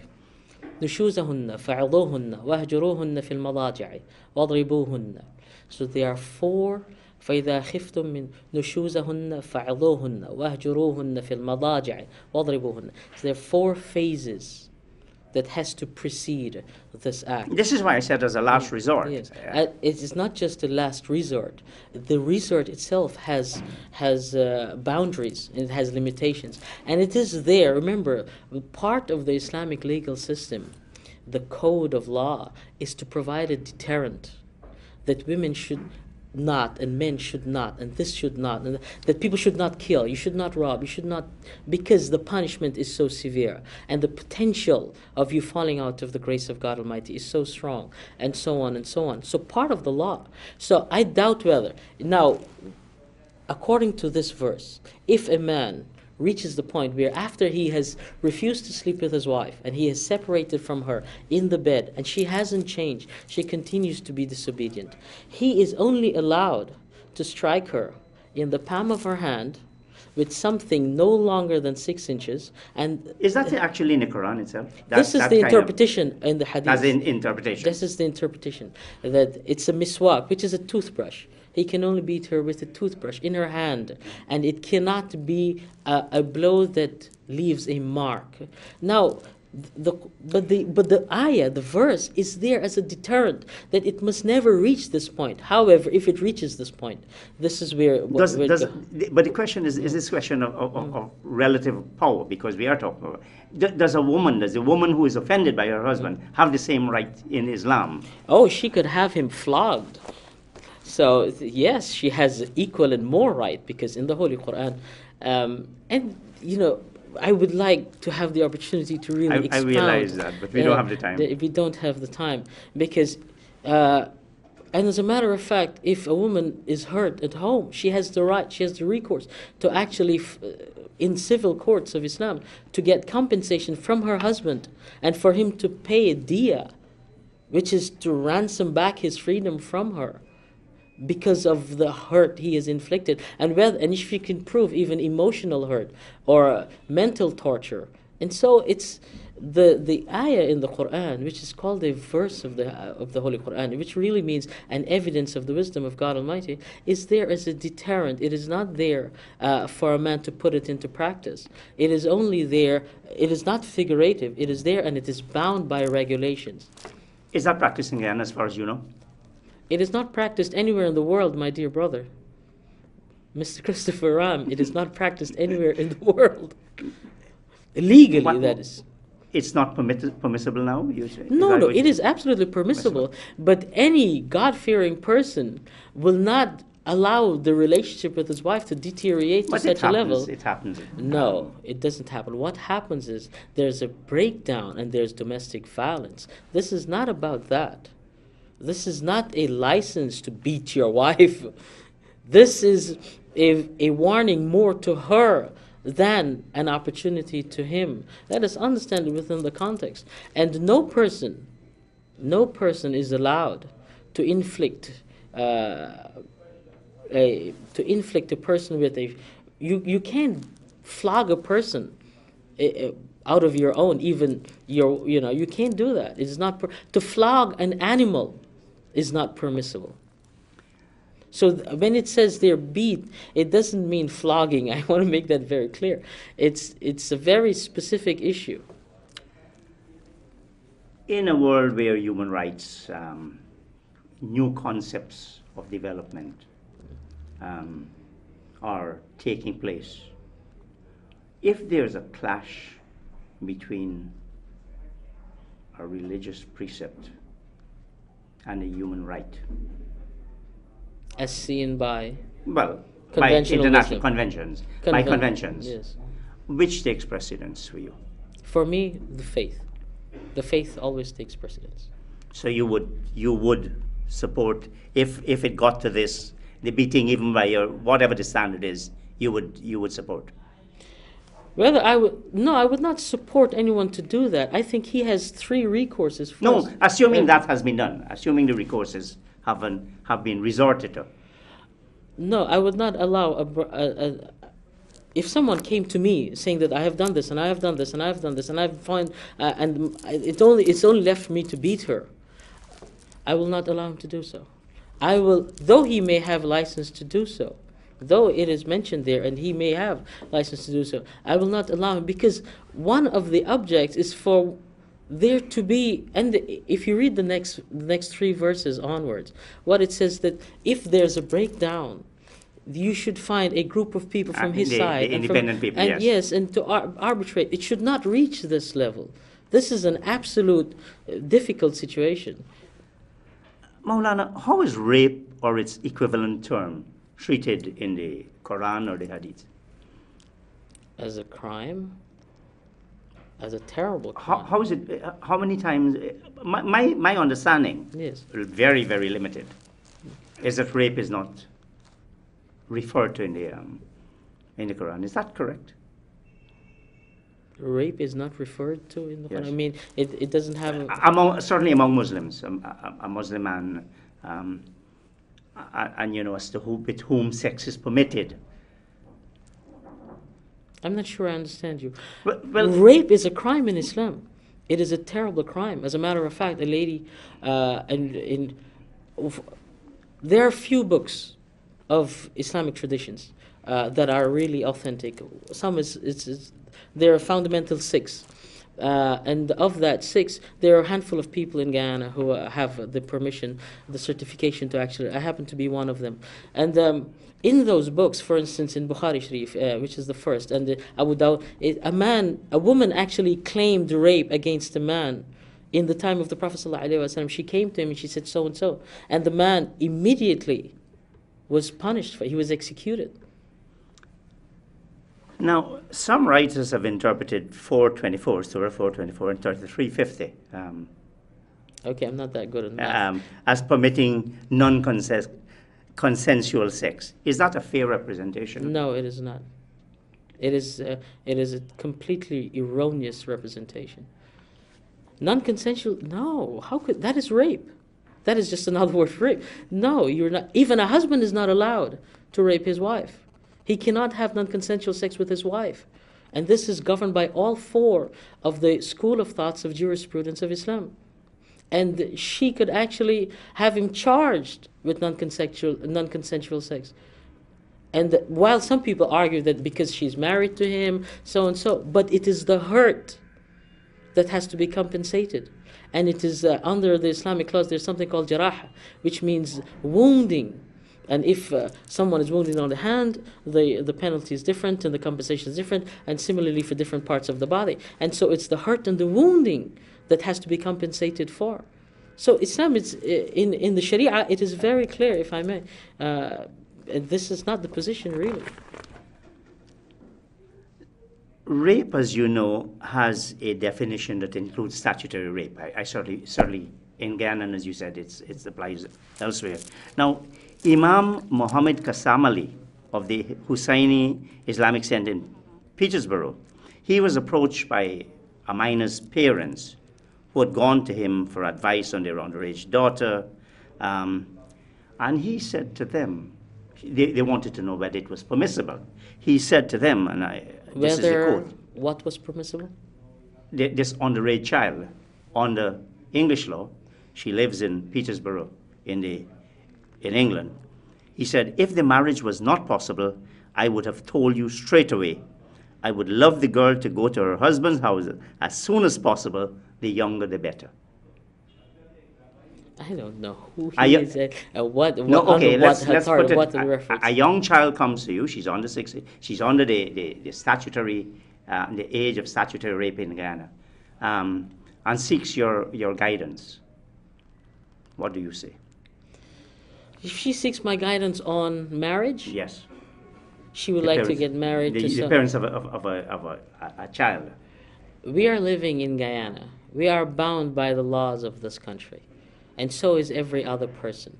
نُشُوزَهُنَّ فَعِضُوهُنَّ وَهْجُرُوهُنَّ فِي الْمَضَاجِعِ وَاضْرِبُوهُنَّ. So there are four, فَإِذَا خِفْتُمْ مِنْ نُشُوزَهُنَّ فَعِضُوهُنَّ وَهْجُرُوهُنَّ فِي الْمَضَاجِعِ وَاضْرِبُوهُنَّ. So there are four phases that has to precede this act. This is why I said as a last resort. Yes. It is not just a last resort. The resort itself has boundaries, and it has limitations. And it is there, remember, part of the Islamic legal system, the code of law, is to provide a deterrent that women should not, and men should not, and this should not, and that people should not kill, you should not rob, you should not, because the punishment is so severe, and the potential of you falling out of the grace of God Almighty is so strong, and so on and so on. So part of the law. So I doubt whether, now, according to this verse, if a man reaches the point where after he has refused to sleep with his wife and he has separated from her in the bed and she hasn't changed, she continues to be disobedient, he is only allowed to strike her in the palm of her hand with something no longer than 6 inches. And is that actually in the Quran itself? This is the interpretation in the hadith. As in interpretation. This is the interpretation, that it's a miswak, which is a toothbrush. He can only beat her with a toothbrush in her hand, and it cannot be a blow that leaves a mark. Now, but the ayah, the verse, is there as a deterrent that it must never reach this point. However, if it reaches this point, this is where. But the question is this question of relative power, because we are talking about. Does a woman who is offended by her husband have the same right in Islam? Oh, she could have him flogged. So yes, she has equal and more right, because in the Holy Quran, and you know, I would like to have the opportunity to really expound. I realize that, but we don't have the time. We don't have the time, because, and as a matter of fact, if a woman is hurt at home, she has the right, she has the recourse to actually, in civil courts of Islam, to get compensation from her husband, and for him to pay a diya, which is to ransom back his freedom from her, because of the hurt he has inflicted, and if you can prove even emotional hurt or mental torture. And so the ayah in the Quran, which is called a verse of the Holy Quran, which really means an evidence of the wisdom of God Almighty, is there as a deterrent. It is not there for a man to put it into practice. It is only there. It is not figurative. It is there, and it is bound by regulations. Is that practicing again, as far as you know? It is not practiced anywhere in the world, my dear brother. Mr. Christopher Ram, it is not practiced anywhere in the world. Legally, that is. It's not permissible now, you say? No, it is absolutely permissible. But any God-fearing person will not allow the relationship with his wife to deteriorate to such a level. It happens. No, it doesn't happen. What happens is there's a breakdown and there's domestic violence. This is not about that. This is not a license to beat your wife. This is a warning more to her than an opportunity to him. That is understood within the context. And no person is allowed to inflict a person with a. You can't flog a person out of your own. Even you can't do that. It is not to flog an animal is not permissible. So when it says they're beat, it doesn't mean flogging. I want to make that very clear. It's a very specific issue. In a world where human rights, new concepts of development are taking place, if there's a clash between a religious precept and a human right, as seen by by conventional international wisdom. by conventions, yes. Which takes precedence for you? For me, the faith. The faith always takes precedence. So you would support if it got to this, the beating even by your whatever the standard is, you would support. Whether I would not support anyone to do that. I think he has three recourses. First. No, assuming that has been done, assuming the recourses have been resorted to. No, I would not allow if someone came to me saying that I have done this and I have done this and I have done this and I've found and it's only left for me to beat her, I will not allow him to do so. I will, though he may have license to do so, though it is mentioned there and he may have license to do so, I will not allow him, because one of the objects is for there to be, and if you read the next three verses onwards, what it says that if there's a breakdown, you should find a group of people from his side, the independent people, and yes, and to arbitrate. It should not reach this level. This is an absolute difficult situation. Maulana, how is rape or its equivalent term treated in the Quran or the Hadith? As a crime, as a terrible crime. How is it? How many times? My understanding, Yes. very very limited, is that rape is not referred to in the Quran. Is that correct? Rape is not referred to in the Quran. Yes. I mean, it doesn't have certainly among Muslims, a Muslim man, and as to with whom sex is permitted. I'm not sure I understand you. Well, Rape is a crime in Islam. It is a terrible crime. As a matter of fact, a lady, there are few books of Islamic traditions that are really authentic. Some there are fundamental six. And of that six, there are a handful of people in Guyana who have the permission, the certification to actually, I happen to be one of them. And in those books, for instance, in Bukhari Sharif, which is the first, and Abu Dawud, a woman actually claimed rape against a man in the time of the Prophet ﷺ. She came to him and she said so and so. And the man immediately was punished he was executed. Now, some writers have interpreted 424, Surah 424, and 3350 Okay, I'm not that good at math. as permitting non-consensual sex. Is that a fair representation? No, it is not. It is a completely erroneous representation. Non-consensual? No. How could that is rape? That is just another word for rape. No, you're not. Even a husband is not allowed to rape his wife. He cannot have non-consensual sex with his wife. And this is governed by all four of the school of thoughts of jurisprudence of Islam. And she could actually have him charged with non-consensual sex. And while some people argue that because she's married to him, so and so, but it is the hurt that has to be compensated. And it is under the Islamic laws, there's something called jaraha, which means wounding. And if someone is wounded on the hand, the penalty is different and the compensation is different, and similarly for different parts of the body. And so it's the hurt and the wounding that has to be compensated for. So Islam is, in the Sharia, it is very clear, if I may. This is not the position, really. Rape, as you know, has a definition that includes statutory rape. I certainly in Ghana, and as you said, it applies elsewhere. Now, Imam Muhammad Qassam Ali of the Husseini Islamic Center in Petersburg, he was approached by a minor's parents who had gone to him for advice on their underage daughter, and he said to them, they wanted to know whether it was permissible. He said to them, and this is a quote. What was permissible? This underage child, under English law, she lives in Petersburg in England. He said, if the marriage was not possible, I would have told you straight away. I would love the girl to go to her husband's house as soon as possible, the younger the better. I don't know who he is. What the reference? A young child comes to you. She's under 60. She's under the statutory, the age of statutory rape in Ghana, and seeks your guidance. What do you say? If she seeks my guidance on marriage, yes, she would like to get married to the parents of a child. We are living in Guyana. We are bound by the laws of this country. And so is every other person.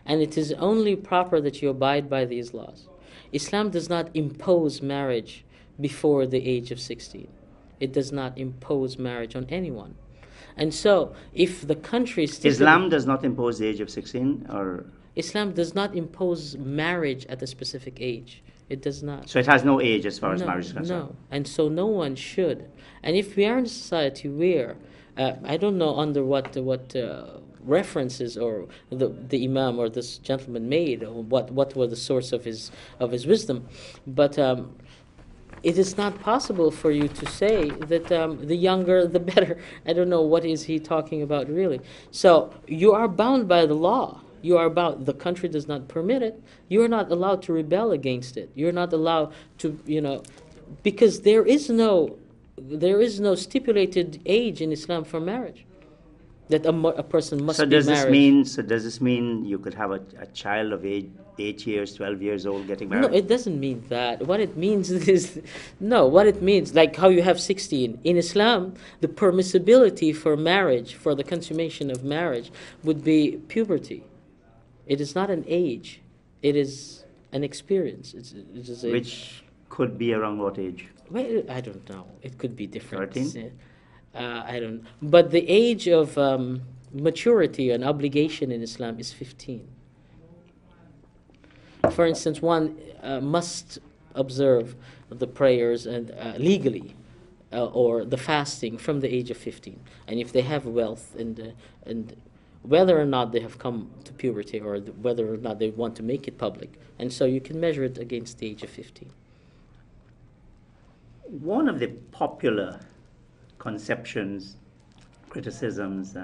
And it is only proper that you abide by these laws. Islam does not impose marriage before the age of 16. It does not impose marriage on anyone. And so, if the country... Islam does not impose the age of 16, or... Islam does not impose marriage at a specific age. It does not. So it has no age as far as marriage is concerned? No, and so no one should. And if we are in a society where, I don't know under what references or the imam or this gentleman made, or what were the source of his wisdom, but it is not possible for you to say that the younger the better. I don't know what is he talking about really. So you are bound by the law. You are bound. The country does not permit it. You are not allowed to rebel against it. You're not allowed to, because there is no stipulated age in Islam for marriage that a person must be married. So does this mean you could have a child of 8 years, 12 years old getting married? No, it doesn't mean that. What it means is, like how you have 16. In Islam, the permissibility for marriage, for the consummation of marriage, would be puberty. It is not an age. It is an experience. Which could be around what age? Well, I don't know. It could be different. 13? I don't. But the age of maturity and obligation in Islam is 15. For instance, one must observe the prayers and legally, or the fasting from the age of 15. And if they have wealth and whether or not they have come to puberty, or whether or not they want to make it public, and so you can measure it against the age of 15. One of the popular conceptions, criticisms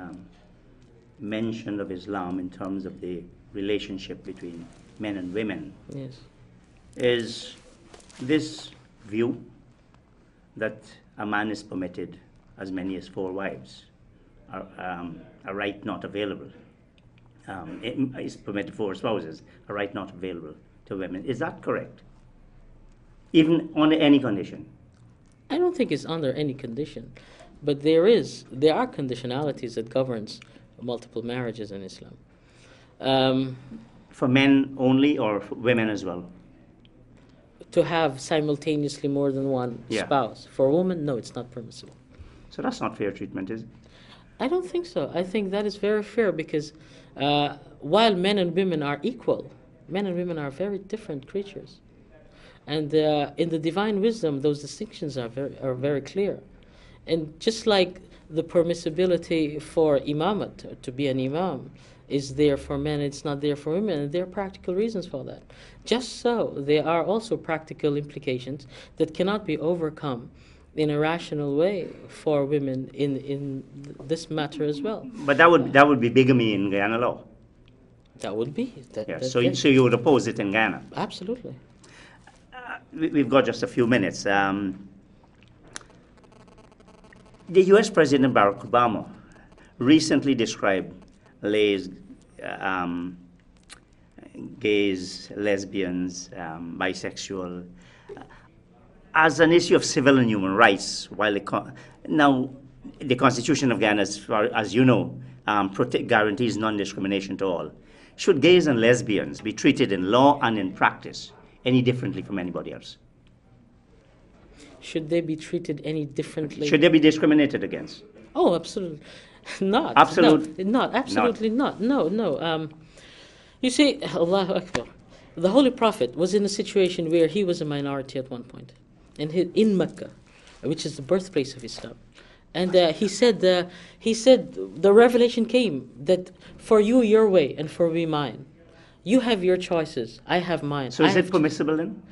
mentioned of Islam in terms of the relationship between men and women, yes, is this view that a man is permitted as many as 4 wives, a right not available. It is permitted 4 spouses, a right not available to women. Is that correct? Even under any condition? I don't think it's under any condition, but there are conditionalities that governs multiple marriages in Islam. For men only, or for women as well? To have simultaneously more than one spouse. For a woman, no, it's not permissible. So that's not fair treatment, is it? I don't think so. I think that is very fair, because while men and women are equal, men and women are very different creatures. And in the divine wisdom, those distinctions are very clear. And just like the permissibility for imamat, to be an imam, is there for men, it's not there for women, and there are practical reasons for that. Just so, there are also practical implications that cannot be overcome in a rational way for women in this matter as well. But that would be bigamy in Guyana law. That would be. So you would oppose it in Ghana? Absolutely. We've got just a few minutes. The U.S. President Barack Obama recently described gays, lesbians, bisexual, as an issue of civil and human rights. Now, the Constitution of Ghana, as you know, guarantees non-discrimination to all. Should gays and lesbians be treated in law and in practice any differently from anybody else? Should they be treated any differently? Should they be discriminated against? Oh, absolutely not. Absolutely not. Absolutely not. No. You see, Allahu Akbar. The Holy Prophet was in a situation where he was a minority at one point, and in Mecca, which is the birthplace of Islam. And he said the revelation came that for you your way and for me mine. You have your choices. I have mine. So is it permissible then?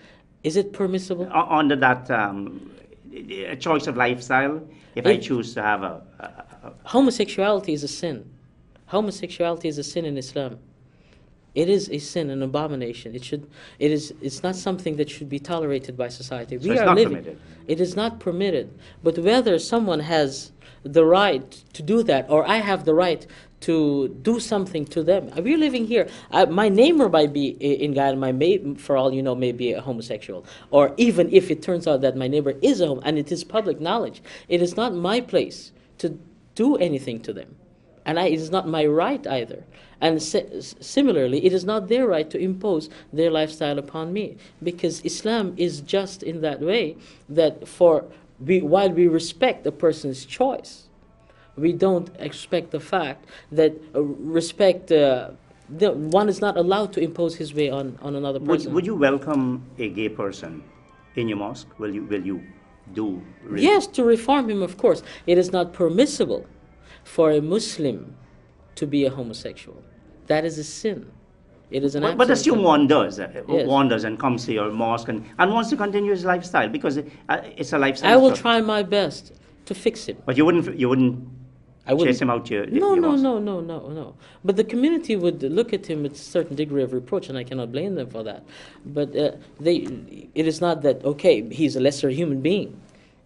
Is it permissible? Under that a choice of lifestyle, if I choose to have homosexuality is a sin. Homosexuality is a sin in Islam. It is a sin, an abomination. It's not something that should be tolerated by society. So it's not permitted. It is not permitted. But whether someone has the right to do that, or I have the right to do something to them. We're living here. My neighbor might be in Ghana, for all you know, may be a homosexual. Or even if it turns out that my neighbor is a and it is public knowledge, it is not my place to do anything to them. And it is not my right either. And similarly, it is not their right to impose their lifestyle upon me. Because Islam is just in that way that while we respect a person's choice, we don't expect the fact that one is not allowed to impose his way on another person. Would you welcome a gay person in your mosque? Will you do? Yes, to reform him, of course. It is not permissible for a Muslim to be a homosexual. That is a sin. It is an absolute But assume sin. one does. Yes. One does and comes to your mosque and wants to continue his lifestyle because it's a lifestyle. I will try my best to fix him. But you wouldn't chase him out your mosque? No. But the community would look at him with a certain degree of reproach, and I cannot blame them for that. But it is not that, okay, he's a lesser human being.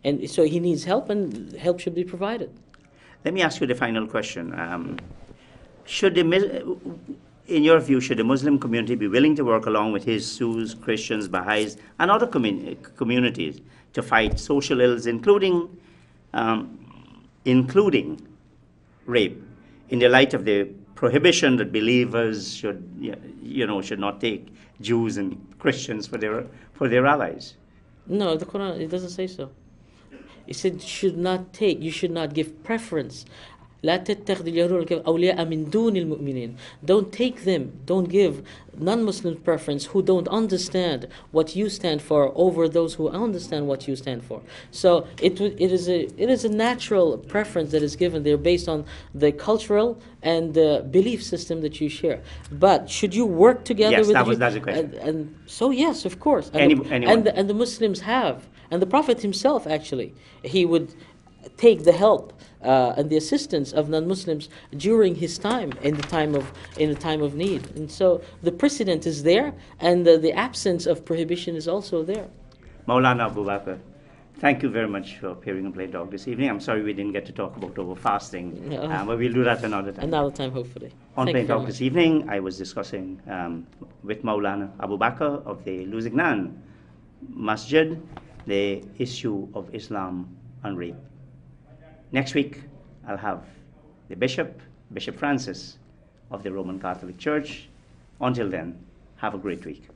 And so he needs help, and help should be provided. Let me ask you the final question. In your view, should the Muslim community be willing to work along with Hindus, Christians, Baha'is, and other communities to fight social ills, including rape, in the light of the prohibition that believers should not take Jews and Christians for their allies? No, the Quran, it doesn't say so. It said you should not give preference. لا تتخذ اليهود أولياء من دون المؤمنين. Don't take them, don't give non-Muslim preference who don't understand what you stand for over those who understand what you stand for. So it is a natural preference that is given there based on the cultural and belief system that you share. But should you work together yes, with that's the question. And so yes, of course. And the Muslims have, and the Prophet himself actually, he would take the help and the assistance of non-Muslims during his time, in the time of need. And so the precedent is there, and the absence of prohibition is also there. Maulana Abu Bakr, thank you very much for appearing on Play Dog this evening. I'm sorry we didn't get to talk about over fasting, but we'll do that another time. Another time, hopefully. On Thank Play you very Dog this evening, I was discussing with Maulana Abu Bakr of the Luzignan Masjid the issue of Islam and rape. Next week, I'll have the Bishop Francis of the Roman Catholic Church. Until then, have a great week.